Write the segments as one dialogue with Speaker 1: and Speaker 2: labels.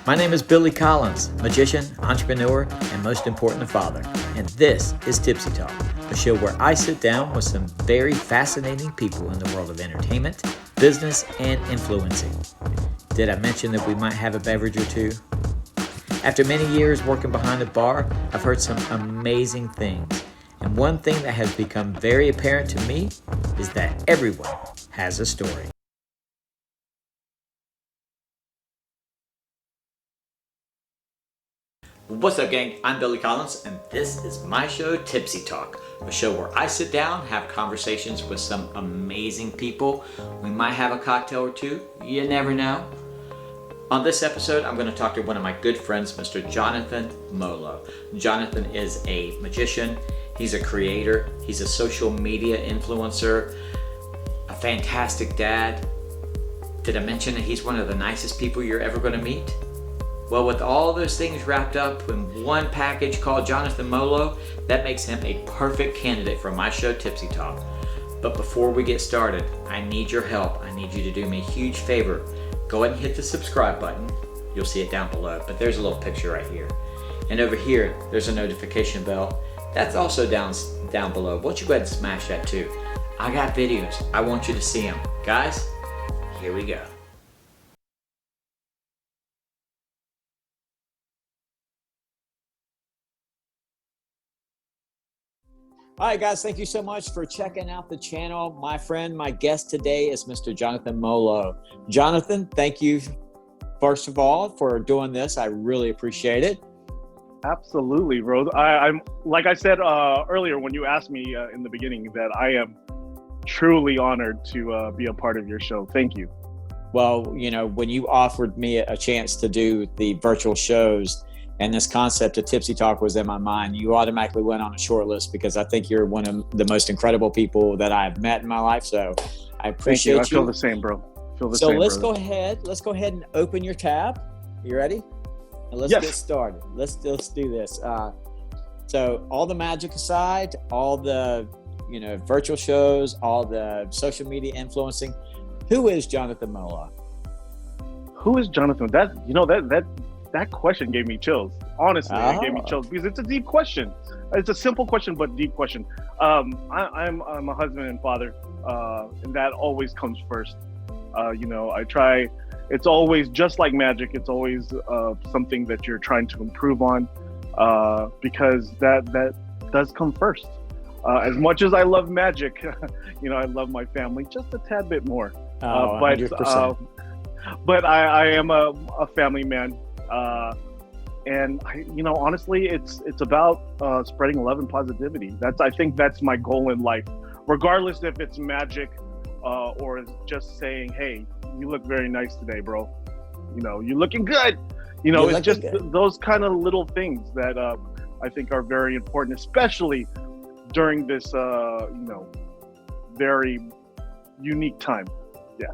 Speaker 1: My name is Billy Collins, magician, entrepreneur, and most important, a father. And this is Tipsy Talk, a show where I sit down with some very fascinating people in the world of entertainment, business, and influencing. Did I mention that we might have a beverage or two? After many years working behind the bar, I've heard some amazing things. And one thing that has become very apparent to me is that everyone has a story. What's up, gang? I'm Billy Collins, and this is my show, Tipsy Talk, a show where I sit down, have conversations with some amazing people. We might have a cocktail or two, you never know. On this episode, I'm going to talk to one of my good friends, Mr. Jonathan Molo. Jonathan is a magician, he's a creator, he's a social media influencer, a fantastic dad. Did I mention that he's one of the nicest people you're ever going to meet? Well, with all those things wrapped up in one package called Jonathan Molo, that makes him a perfect candidate for my show, Tipsy Talk. But before we get started, I need your help. I need you to do me a huge favor. Go ahead and hit the subscribe button. You'll see it down below, but there's a little picture right here. And over here, there's a notification bell. That's also down below. Why don't you go ahead and smash that too? I got videos. I want you to see them. Guys, here we go. All right, guys, thank you so much for checking out the channel. My friend, my guest today is Mr. Jonathan Molo. Jonathan, thank you, first of all, for doing this. I really appreciate it.
Speaker 2: Absolutely, bro. I'm like I said earlier when you asked me in the beginning that I am truly honored to be a part of your show. Thank you.
Speaker 1: Well, you know, when you offered me a chance to do the virtual shows, and this concept of Tipsy Talk was in my mind, you automatically went on a short list because I think you're one of the most incredible people that I've met in my life. So I appreciate you.
Speaker 2: I feel the same, bro.
Speaker 1: So let's go ahead and open your tab. You ready? And let's get started. Let's do this. So all the magic aside, all the virtual shows, all the social media influencing, who is Jonathan Molo?
Speaker 2: Who is Jonathan? That question gave me chills. Honestly, it gave me chills because it's a deep question. It's a simple question, but deep question. I'm a husband and father, and that always comes first. I try. It's always just like magic. It's always something that you're trying to improve on, because that does come first. As much as I love magic, I love my family just a tad bit more. But I am a family man. And honestly, it's about spreading love and positivity. I think that's my goal in life, regardless if it's magic or just saying, "Hey, you look very nice today, bro. You're looking good." It's just those kind of little things that I think are very important, especially during this very unique time. Yeah.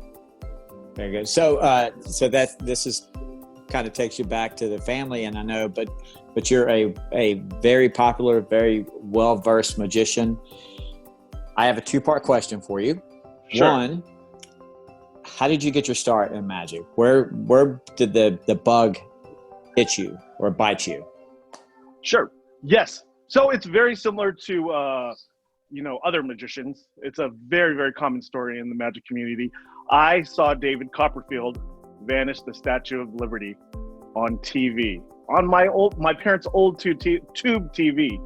Speaker 1: Very good. So this is kind of takes you back to the family, and I know, but you're a very popular, very well-versed magician. I have a two-part question for you.
Speaker 2: Sure.
Speaker 1: One, how did you get your start in magic? Where did the bug hit you or bite you?
Speaker 2: Sure. Yes. So it's very similar to other magicians. It's a very, very common story in the magic community. I saw David Copperfield vanish the Statue of Liberty on TV, on my parents' old tube TV,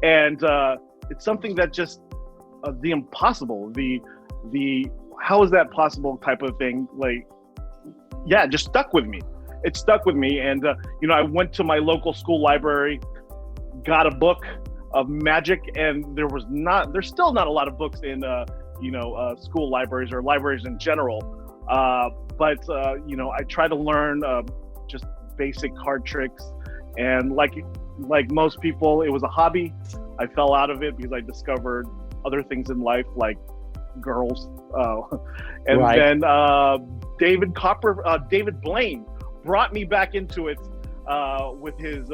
Speaker 2: and it's something that just the impossible, the how is that possible type of thing, just stuck with me. It stuck with me, and I went to my local school library, got a book of magic, and there's still not a lot of books in school libraries or libraries in general. But I try to learn just basic card tricks, and like most people, it was a hobby. I fell out of it because I discovered other things in life, like girls, and
Speaker 1: right.
Speaker 2: Then David Blaine brought me back into it with his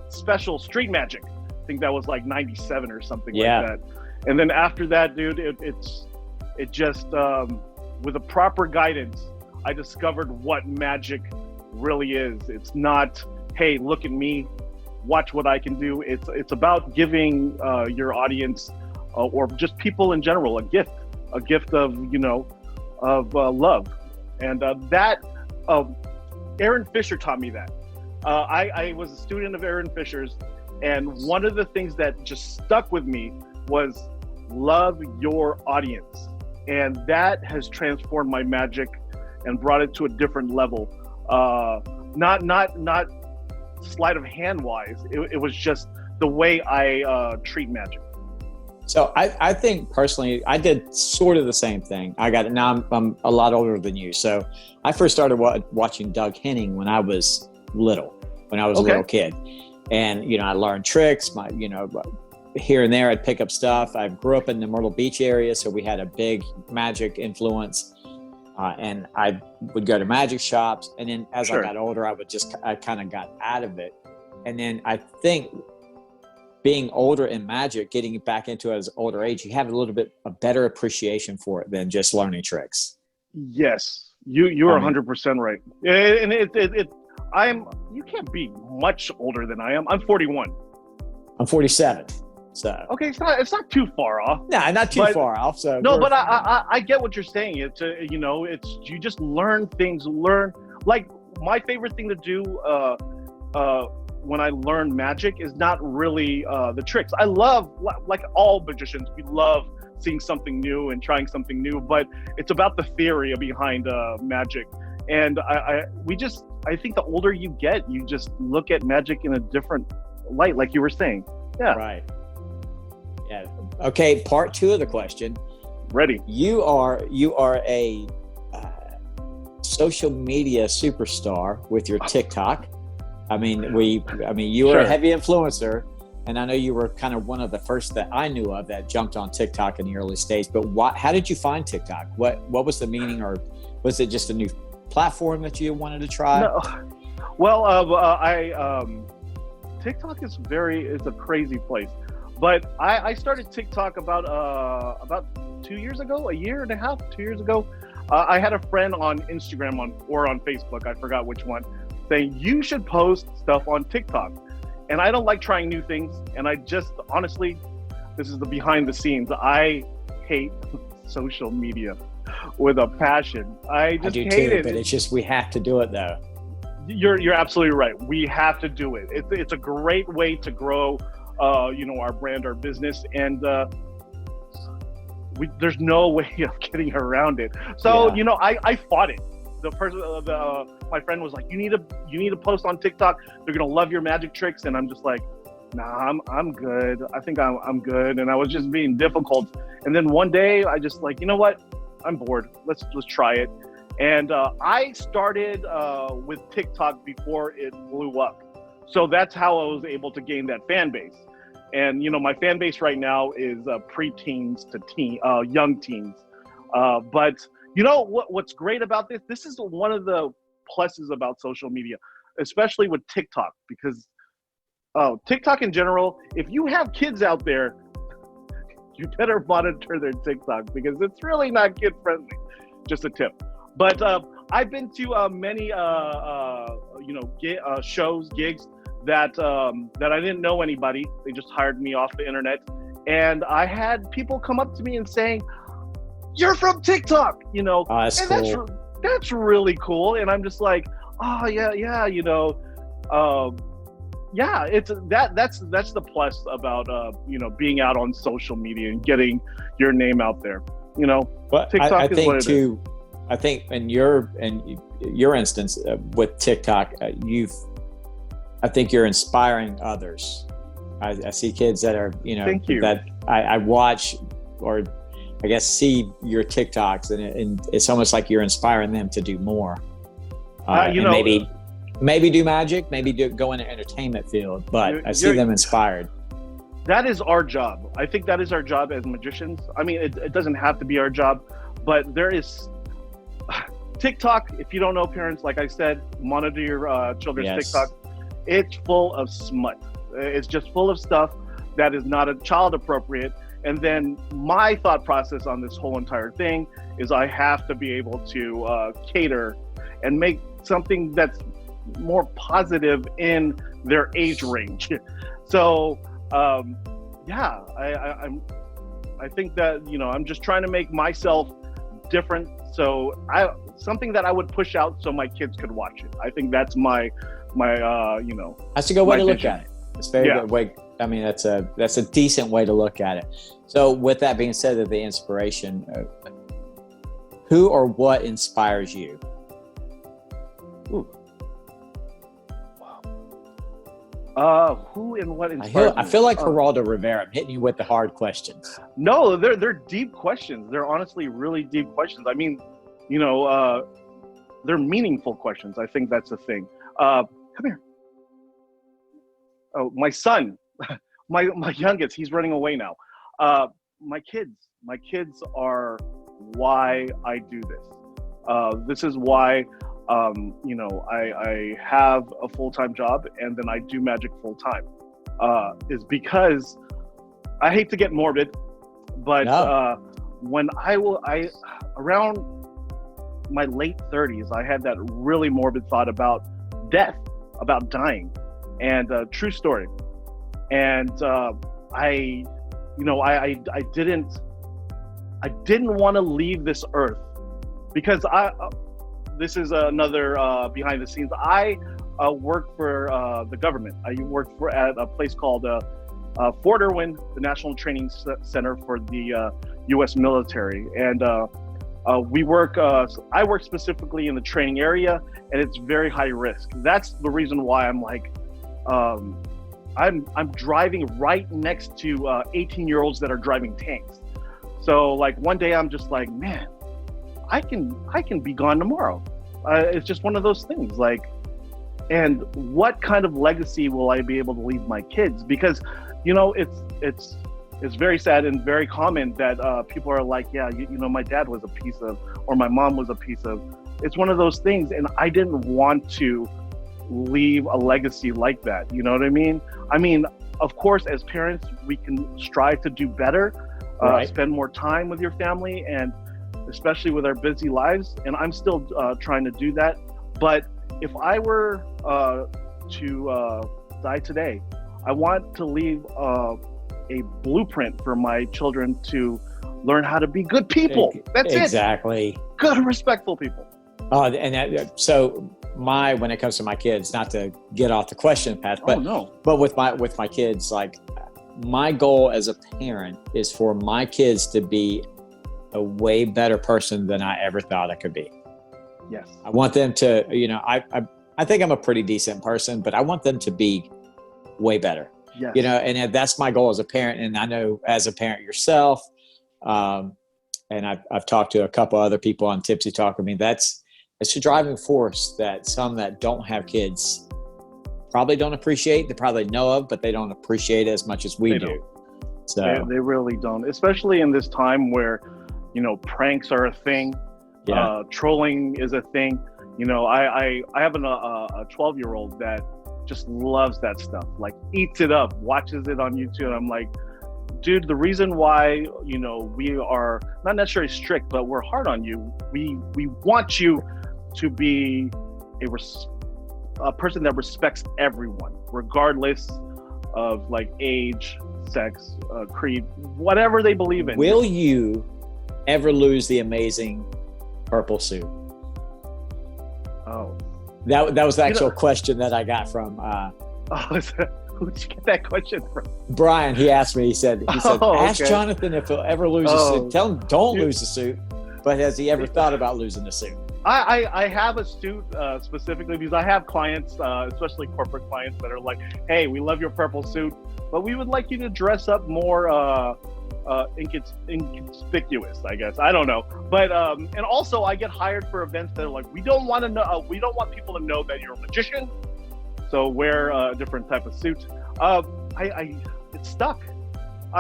Speaker 2: special street magic. I think that was like 97 or something like that. And then after that, dude, it just with a proper guidance I discovered what magic really is. It's not, hey, look at me, watch what I can do. It's about giving your audience or just people in general a gift of love, and that Aaron Fisher taught me that. I was a student of Aaron Fisher's, and one of the things that just stuck with me was love your audience, and that has transformed my magic and brought it to a different level. Not sleight of hand wise. It was just the way I treat magic.
Speaker 1: So I think personally, I did sort of the same thing. Now I'm a lot older than you. So I first started watching Doug Henning when I was little, a little kid. And, I learned tricks, here and there I'd pick up stuff. I grew up in the Myrtle Beach area, so we had a big magic influence. And I would go to magic shops. And then as I got older, I kind of got out of it. And then I think being older in magic, getting back into it as older age, you have a little bit a better appreciation for it than just learning tricks.
Speaker 2: Yes, you are 100% right. And you can't be much older than I am. I'm 41.
Speaker 1: I'm 47. So
Speaker 2: okay, it's not too far off.
Speaker 1: No, not too far off. So
Speaker 2: no, but I get what you're saying. It's you just learn things. Like my favorite thing to do when I learn magic is not really the tricks. I love, like all magicians, we love seeing something new and trying something new, but it's about the theory behind magic. And I think the older you get, you just look at magic in a different light, like you were saying. Yeah.
Speaker 1: Right. Yeah. Okay. Part 2 of the question.
Speaker 2: Ready.
Speaker 1: You are a social media superstar with your TikTok. You were a heavy influencer, and I know you were kind of one of the first that I knew of that jumped on TikTok in the early stage. But how did you find TikTok? What was the meaning, or was it just a new platform that you wanted to try?
Speaker 2: No. Well, TikTok is a crazy place. But I started TikTok about 2 years ago, a year and a half, 2 years ago. I had a friend on Instagram or on Facebook, I forgot which one, saying you should post stuff on TikTok. And I don't like trying new things. And I just, honestly, this is the behind the scenes. I hate social media with a passion. I do hate
Speaker 1: too,
Speaker 2: it.
Speaker 1: But it's just, we have to do it though.
Speaker 2: You're absolutely right. We have to do it. It's a great way to grow, our brand, our business, and there's no way of getting around it. So, I fought it. The person, my friend was like, you need to post on TikTok. They're gonna love your magic tricks, and I'm just like, nah, I'm good. I think I'm good. And I was just being difficult. And then one day, I just like, you know what? I'm bored. Let's try it. And I started with TikTok before it blew up. So that's how I was able to gain that fan base. And, my fan base right now is preteens to young teens. But what's great about this? This is one of the pluses about social media, especially with TikTok, because TikTok in general, if you have kids out there, you better monitor their TikTok because it's really not kid friendly. Just a tip. But I've been to many shows, gigs that I didn't know anybody. They just hired me off the internet, and I had people come up to me and saying, "You're from TikTok,"
Speaker 1: That's
Speaker 2: and
Speaker 1: cool.
Speaker 2: that's really cool. And I'm just like, oh yeah, it's that's the plus about being out on social media and getting your name out there.
Speaker 1: But
Speaker 2: TikTok
Speaker 1: I
Speaker 2: is
Speaker 1: think
Speaker 2: what it
Speaker 1: too.
Speaker 2: is.
Speaker 1: I think in your instance with TikTok, I think you're inspiring others. I see kids that are
Speaker 2: Thank you.
Speaker 1: that I watch or I guess see your TikToks, and it's almost like you're inspiring them to do more. Maybe do magic, go in the entertainment field, but I see them inspired.
Speaker 2: That is our job. I think that is our job as magicians. I mean, it doesn't have to be our job, but there is TikTok. If you don't know, parents, like I said, monitor your children's TikTok. It's full of smut. It's just full of stuff that is not child appropriate. And then my thought process on this whole entire thing is I have to be able to cater and make something that's more positive in their age range. So yeah, I think that, you know, I'm just trying to make myself different. So something that I would push out so my kids could watch it. I think that's my you know.
Speaker 3: That's a good way to look
Speaker 2: vision.
Speaker 3: at it. It's a very good way. I mean, that's a decent way to look at it. So with that being said, of the inspiration, who or what inspires you?
Speaker 2: Ooh. Who and what inspires
Speaker 3: I feel like Geraldo Rivera. I'm hitting you with the hard questions.
Speaker 2: No, they're deep questions. They're honestly really deep questions. I mean, you know, they're meaningful questions. I think that's the thing. Come here. Oh, my son, my youngest, he's running away now. My kids are why I do this. This is why, you know, I have a full-time job and then I do magic full-time. Is because I hate to get morbid, but when around my late 30s, I had that really morbid thought about death, about dying. And true story. And I didn't want to leave this earth because this is another behind the scenes. I work for the government. I work at a place called Fort Irwin, the National Training Center for the U.S. military. And I work specifically in the training area, and it's very high risk. That's the reason why I'm like, I'm driving right next to 18-year-olds that are driving tanks. So like one day I'm just like, man, I can be gone tomorrow. It's just one of those things. Like, and what kind of legacy will I be able to leave my kids? Because, you know, it's very sad and very common that people are like, yeah, you know, my dad was a piece of, or my mom was a piece of. It's one of those things, and I didn't want to leave a legacy like that. You know what I mean? I mean, of course, as parents, we can strive to do better,
Speaker 3: right.
Speaker 2: Spend more time with your family, and especially with our busy lives. And I'm still trying to do that. But if I were to die today, I want to leave a blueprint for my children to learn how to be good people. That's
Speaker 3: exactly.
Speaker 2: Good, respectful people.
Speaker 3: When it comes to my kids, not to get off the question path, but with my kids, like my goal as a parent is for my kids to be a way better person than I ever thought I could be.
Speaker 2: Yes.
Speaker 3: I want them to, you know, I think I'm a pretty decent person, but I want them to be way better.
Speaker 2: Yes.
Speaker 3: You know, and that's my goal as a parent. And I know as a parent yourself, and I've talked to a couple other people on Tipsy Talk. I mean, it's a driving force that some that don't have kids probably don't appreciate. They probably know of, but they don't appreciate as much as we do. So
Speaker 2: they really don't, especially in this time where, you know, pranks are a thing.
Speaker 3: Yeah.
Speaker 2: Trolling is a thing. You know, I have a 12-year-old that just loves that stuff, like eats it up, watches it on YouTube. I'm like, dude, the reason why, you know, we are not necessarily strict, but we're hard on you. We want you to be a person that respects everyone, regardless of like age, sex, creed, whatever they believe in.
Speaker 3: Will you ever lose the amazing purple suit?
Speaker 2: Oh,
Speaker 3: that was the actual question that I got from.
Speaker 2: Who did you get that question from?
Speaker 3: Brian. He asked me. He said, ask Jonathan if he'll ever lose a suit. Tell him don't lose the suit. But has he ever thought about losing the suit?
Speaker 2: I have a suit specifically because I have clients, especially corporate clients, that are like, hey, we love your purple suit, but we would like you to dress up more inconspicuous, I guess. I don't know. But and also I get hired for events that are like, we don't want people to know that you're a magician, so wear a different type of suit. It's stuck.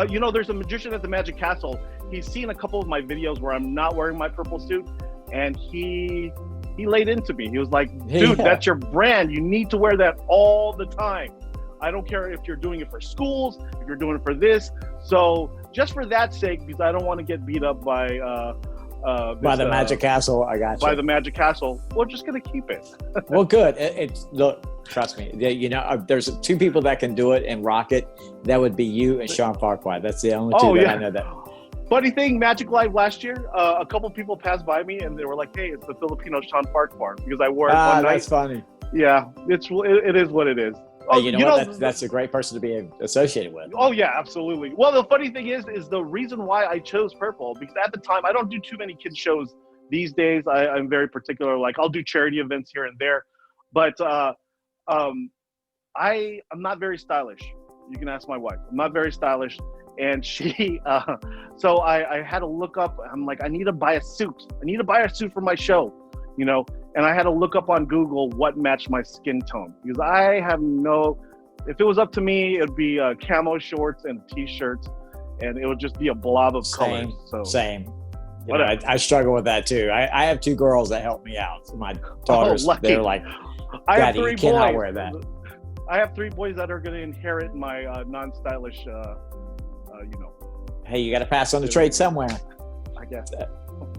Speaker 2: You know, there's a magician at the Magic Castle. He's seen a couple of my videos where I'm not wearing my purple suit, and he laid into me. He was like, dude, that's your brand. You need to wear that all the time. I don't care if you're doing it for schools, if you're doing it for this. So just for that sake, because I don't want to get beat up by
Speaker 3: the Magic Castle. I got you.
Speaker 2: By the Magic Castle, we're just gonna keep it.
Speaker 3: Well, good. It's look, trust me. There's two people that can do it and rock it. That would be you and Sean Farquaad. That's the only two that I know that.
Speaker 2: Funny thing, Magic Live last year, a couple people passed by me and they were like, "Hey, it's the Filipino Sean Farquaad," because I wore it one night.
Speaker 3: That's funny.
Speaker 2: Yeah, it is what it is.
Speaker 3: Oh, you know what? That's a great person to be associated with.
Speaker 2: Oh yeah, absolutely. Well, the funny thing is the reason why I chose purple, because at the time I don't do too many kids shows these days. I'm very particular. Like I'll do charity events here and there, but I'm not very stylish. You can ask my wife. I'm not very stylish, and she. So I had to look up. I'm like, I need to buy a suit. I need to buy a suit for my show, And I had to look up on Google what matched my skin tone, because I have if it was up to me, it'd be camo shorts and t-shirts, and it would just be a blob of colors. So
Speaker 3: same. I struggle with that too. I have two girls that help me out. So my daughters, they're like, Daddy, you cannot wear that.
Speaker 2: I have 3 boys that are going to inherit my non-stylish,
Speaker 3: Hey, you got to pass on the trade somewhere.
Speaker 2: I guess.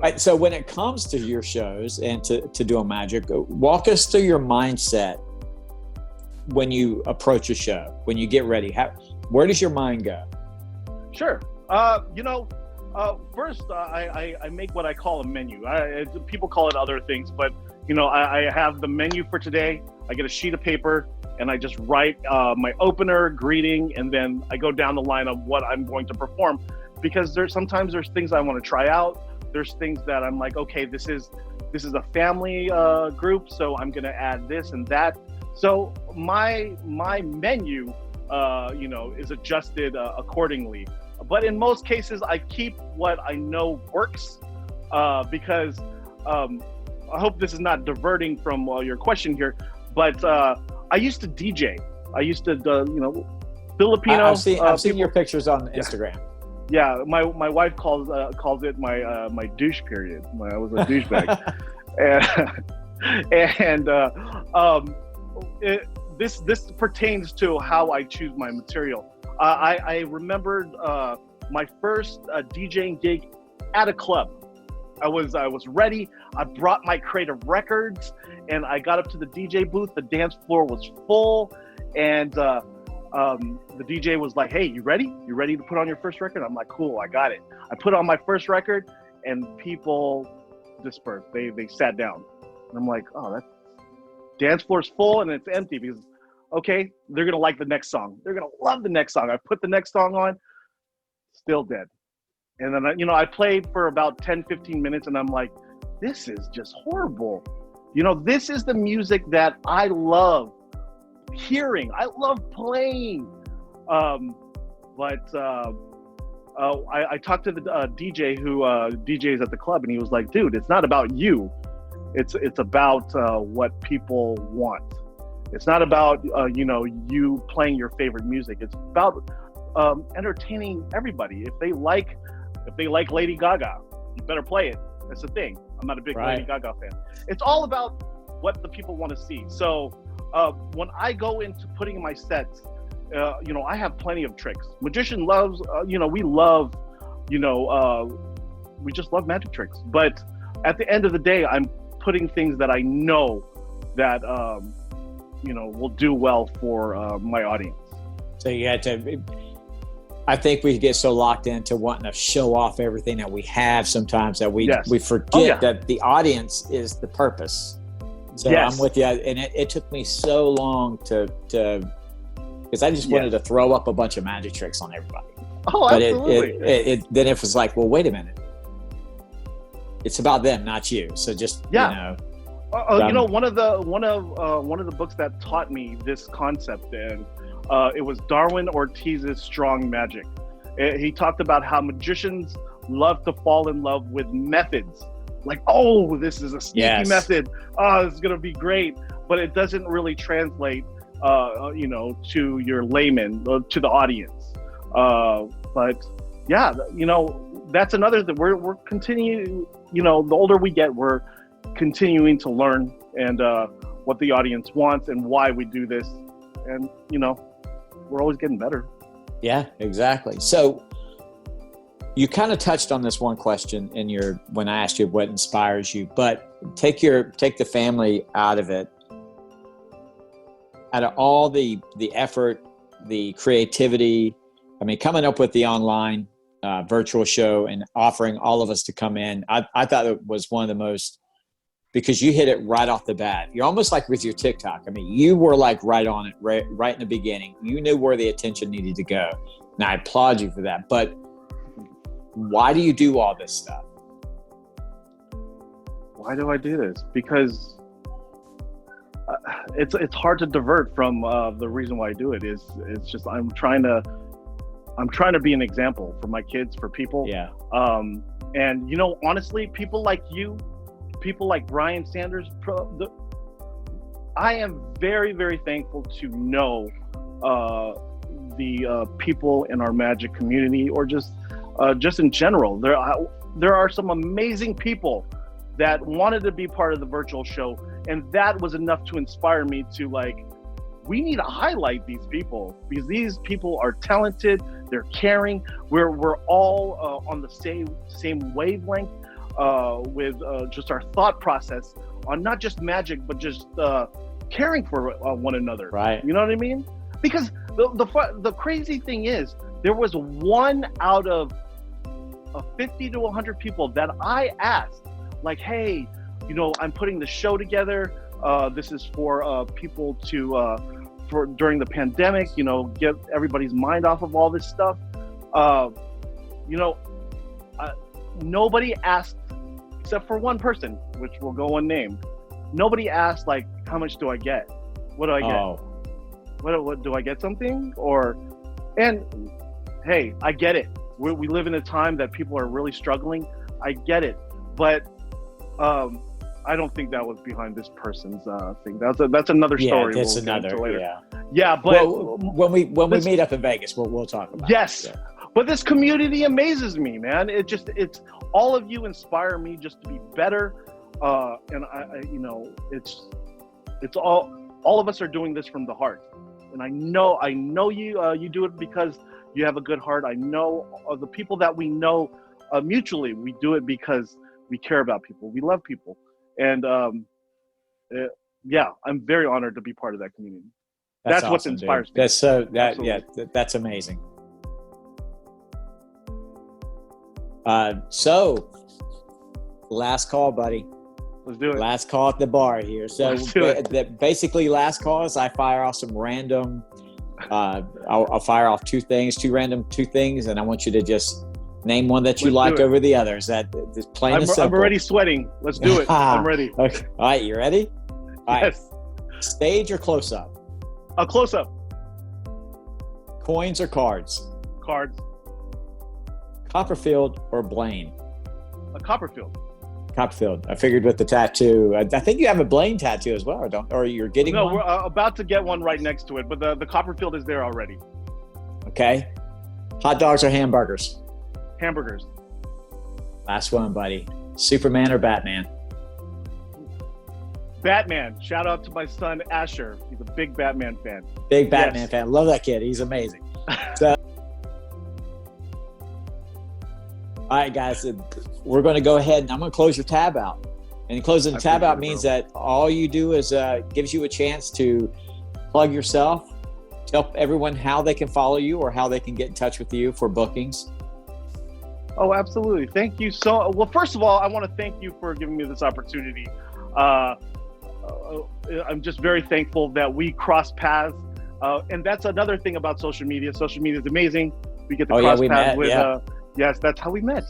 Speaker 3: Right, so when it comes to your shows and to doing magic, walk us through your mindset when you approach a show, when you get ready. Where does your mind go?
Speaker 2: Sure. First, I make what I call a menu. People call it other things, but I have the menu for today. I get a sheet of paper and I just write my opener, greeting, and then I go down the line of what I'm going to perform, because there's things I want to try out. There's things that I'm like, okay, this is a family group, so I'm gonna add this and that. So my menu, is adjusted accordingly. But in most cases, I keep what I know works, because I hope this is not diverting from your question here. But I used to DJ. I used to, Filipino.
Speaker 3: I've seen your pictures on Instagram.
Speaker 2: Yeah, my wife calls it my douche period. I was a douchebag, and this pertains to how I choose my material. I remembered my first DJing gig at a club. I was ready. I brought my crate of records, and I got up to the DJ booth. The dance floor was full, and the DJ was like, "Hey, you ready? You ready to put on your first record?" I'm like, "Cool, I got it." I put on my first record, and people dispersed. They sat down. And I'm like, "Oh, that dance floor's full and it's empty, because okay, they're gonna like the next song. They're gonna love the next song." I put the next song on, still dead. And then I played for about 10-15 minutes, and I'm like, "This is just horrible." This is the music that I love hearing. I love playing. I talked to the DJ who DJs at the club, and he was like, "Dude, it's not about you. It's about what people want. It's not about you playing your favorite music. It's about entertaining everybody. If they like Lady Gaga, you better play it. That's the thing. I'm not a big Lady Gaga fan. It's all about what the people want to see. So when I go into putting my sets, I have plenty of tricks. Magician loves, we love, we just love magic tricks. But at the end of the day, I'm putting things that I know that, will do well for my audience.
Speaker 3: So you had to, I think we get so locked into wanting to show off everything that we have sometimes that we forget that the audience is the purpose. So I'm with you. And it took me so long to because I just wanted to throw up a bunch of magic tricks on everybody.
Speaker 2: Oh,
Speaker 3: but
Speaker 2: absolutely.
Speaker 3: Then it was like, well, wait a minute. It's about them, not you. So just,
Speaker 2: one of the books that taught me this concept, and it was Darwin Ortiz's Strong Magic. He talked about how magicians love to fall in love with methods. Like, oh, this is a sneaky method. Oh, this is going to be great. But it doesn't really translate, to your layman, to the audience. That's another thing. We're continuing, the older we get, we're continuing to learn and what the audience wants and why we do this. And, we're always getting better.
Speaker 3: Yeah, exactly. So You kind of touched on this one question in when I asked you what inspires you, but take the family out of it. Out of all the effort, the creativity, I mean, coming up with the online virtual show and offering all of us to come in, I thought it was one of the most, because you hit it right off the bat. You're almost like with your TikTok. I mean, you were like right on it, right in the beginning. You knew where the attention needed to go. And I applaud you for that. But why do you do all this stuff?
Speaker 2: Why do I do this? Because it's hard to divert from the reason why I do it. It's just I'm trying to be an example for my kids, for people.
Speaker 3: Yeah.
Speaker 2: And you know, honestly, people like you, people like Brian Sanders, I am very, very thankful to know the people in our magic community, or just in general. There are some amazing people that wanted to be part of the virtual show, and that was enough to inspire me to, like, we need to highlight these people, because these people are talented, they're caring, we're all on the same wavelength with just our thought process on not just magic, but just caring for one another.
Speaker 3: Right.
Speaker 2: You know what I mean? Because the crazy thing is, there was one out of 50 to 100 people that I asked, like, hey, you know, I'm putting the show together. This is for people to, for during the pandemic, you know, get everybody's mind off of all this stuff. You know, nobody asked, except for one person, which will go unnamed. Nobody asked, like, how much do I get? What do I get?
Speaker 3: Oh.
Speaker 2: What do I get something? And hey, I get it. We live in a time that people are really struggling. I get it. But I don't think that was behind this person's thing. That's another story.
Speaker 3: Yeah, that's
Speaker 2: we'll get into
Speaker 3: another.
Speaker 2: later.
Speaker 3: Yeah.
Speaker 2: Yeah, but
Speaker 3: when we meet up in Vegas, we'll talk about
Speaker 2: yes.
Speaker 3: it. Yes.
Speaker 2: But this community amazes me, man. It's all of you inspire me just to be better. And I you know, it's all of us are doing this from the heart. And I know you do it because you have a good heart. I know the people that we know mutually, we do it because we care about people. We love people. And yeah, I'm very honored to be part of that community. That's
Speaker 3: awesome,
Speaker 2: what inspires
Speaker 3: dude.
Speaker 2: me.
Speaker 3: That's so that
Speaker 2: Absolutely.
Speaker 3: yeah, that's amazing. So last call, buddy.
Speaker 2: Let's do it.
Speaker 3: Last call at the bar here. So
Speaker 2: Let's do it.
Speaker 3: Basically, last call is I fire off some random. I'll fire off two things, and I want you to just name one that you
Speaker 2: Let's
Speaker 3: like
Speaker 2: do it.
Speaker 3: over the others. That is plain and simple.
Speaker 2: I'm already sweating. Let's do it. I'm ready.
Speaker 3: Okay. All right, you ready? All
Speaker 2: Yes.
Speaker 3: right. Stage or close up?
Speaker 2: A close up.
Speaker 3: Coins or cards?
Speaker 2: Cards.
Speaker 3: Copperfield or Blaine?
Speaker 2: A Copperfield.
Speaker 3: Copperfield. I figured with the tattoo. I think you have a Blaine tattoo as well, or you're getting
Speaker 2: No,
Speaker 3: one?
Speaker 2: we're about to get one right next to it, but the Copperfield is there already.
Speaker 3: Okay. Hot dogs or hamburgers?
Speaker 2: Hamburgers.
Speaker 3: Last one, buddy. Superman or Batman?
Speaker 2: Batman. Shout out to my son Asher. He's a big Batman fan.
Speaker 3: Big Batman
Speaker 2: Yes.
Speaker 3: fan. Love that kid. He's amazing. So, all right, guys. We're going to go ahead and I'm going to close your tab out. And closing the
Speaker 2: I
Speaker 3: tab out
Speaker 2: appreciate it,
Speaker 3: means
Speaker 2: bro.
Speaker 3: that all you do is gives you a chance to plug yourself, tell everyone how they can follow you or how they can get in touch with you for bookings.
Speaker 2: Oh, absolutely. Thank you so well. First of all, I want to thank you for giving me this opportunity. I'm just very thankful that we cross paths. And that's another thing about social media. Social media is amazing. We get to cross
Speaker 3: we
Speaker 2: paths
Speaker 3: met,
Speaker 2: with,
Speaker 3: yeah.
Speaker 2: Yes, that's how we met.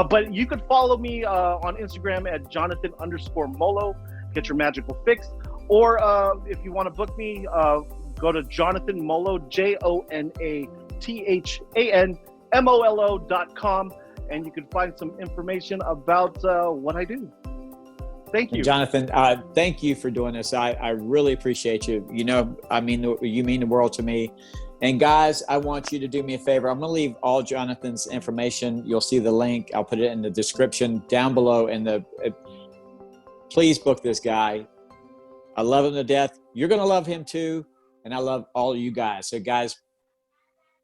Speaker 2: But you could follow me on Instagram at Jonathan_Molo, get your magical fix. Or if you want to book me, go to Jonathan Molo, JONATHANMOLO.com, and you can find some information about what I do. Thank you.
Speaker 3: And Jonathan, thank you for doing this. I really appreciate you. You know, you mean the world to me. And guys, I want you to do me a favor. I'm going to leave all Jonathan's information. You'll see the link. I'll put it in the description down below. Please book this guy. I love him to death. You're going to love him too. And I love all of you guys. So guys,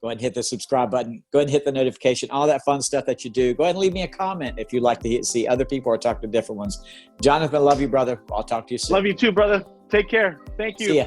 Speaker 3: Go ahead and hit the subscribe button. Go ahead and hit the notification, all that fun stuff that you do. Go ahead and leave me a comment if you'd like to see other people or talk to different ones. Jonathan, love you, brother. I'll talk to you soon.
Speaker 2: Love you too, brother. Take care. Thank you.
Speaker 3: See ya.